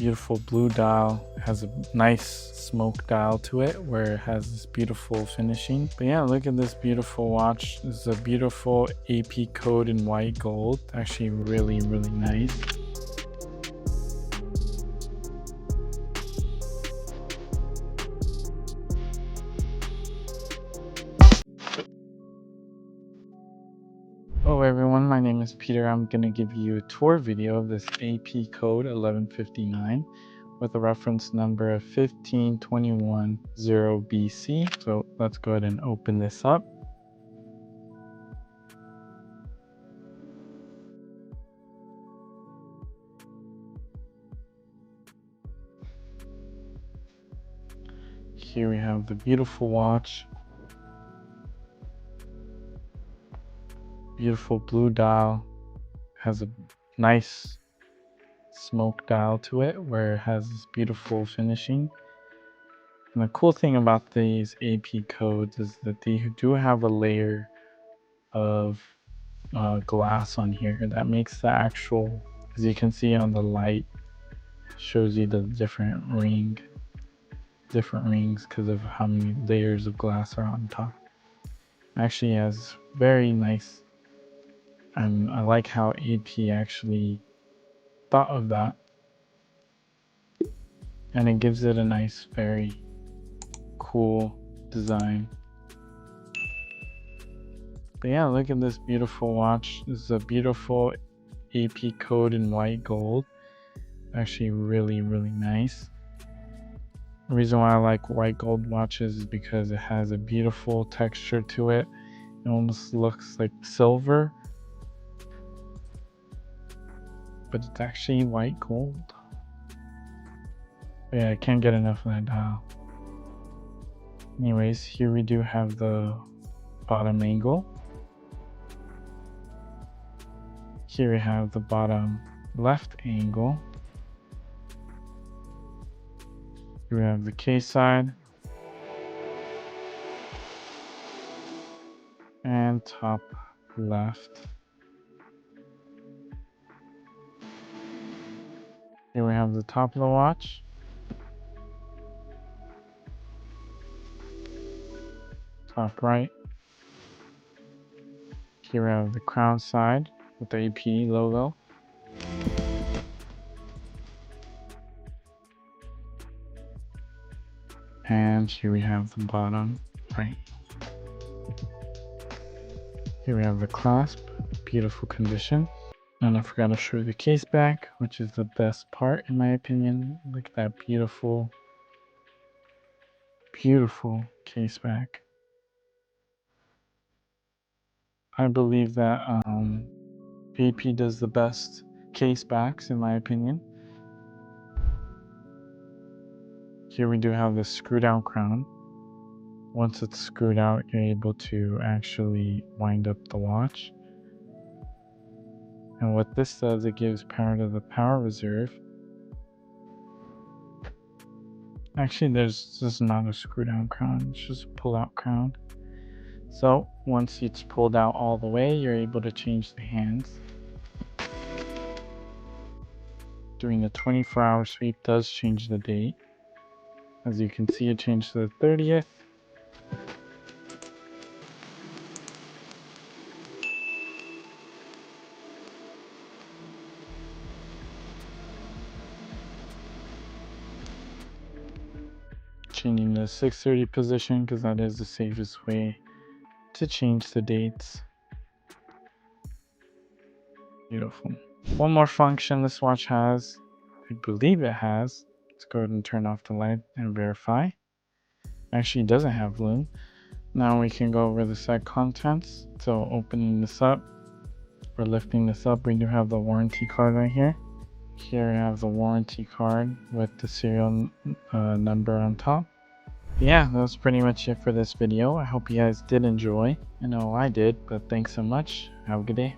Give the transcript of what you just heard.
beautiful blue dial. It has a nice smoke dial to it where it has this beautiful finishing. But yeah, look at this beautiful watch. This is a beautiful AP code in white gold. Actually really nice. Hello everyone, my name is Peter. I'm going to give you a tour video of this AP code 11.59 with a reference number of 15210BC. So let's go ahead and open this up. Here we have the beautiful watch. Beautiful blue dial. Has a nice smoke dial to it where it has this beautiful finishing. And the cool thing about these AP codes is that they do have a layer of glass on here that makes the actual, as you can see on the light, shows you the different rings because of how many layers of glass are on top. Actually has very nice, and I like how AP actually thought of that, and it gives it a nice, very cool design. But yeah, look at this beautiful watch. This is a beautiful AP code in white gold. Actually really nice. The reason why I like white gold watches is because it has a beautiful texture to it. It almost looks like silver, but it's actually white gold. But yeah, I can't get enough of that dial. Anyways, here we do have the bottom angle. Here we have the bottom left angle. Here we have the case side and top left. Here we have the top of the watch. Top right. Here we have the crown side with the AP logo. And here we have the bottom right. Here we have the clasp, beautiful condition. And I forgot to show you the case back, which is the best part in my opinion. Look at that beautiful case back. I believe that AP does the best case backs in my opinion. Here we do have this screw down crown. Once it's screwed out, you're able to actually wind up the watch. And what this does, it gives power to the power reserve. Actually, this is not a screw down crown, it's just a pull out crown. So once it's pulled out all the way, you're able to change the hands. Doing the 24-hour sweep does change the date. As you can see, it changed to the 30th. Changing the 6:30 position because that is the safest way to change the dates. Beautiful. One more function this watch has, I believe it has. Let's go ahead and turn off the light and verify. Actually, it doesn't have Lume. Now we can go over the set contents. So opening this up, or lifting this up, we do have the warranty card right here. Here we have the warranty card with the serial number on top. Yeah, that's pretty much it for this video. I hope you guys did enjoy. I know I did, but thanks so much. Have a good day.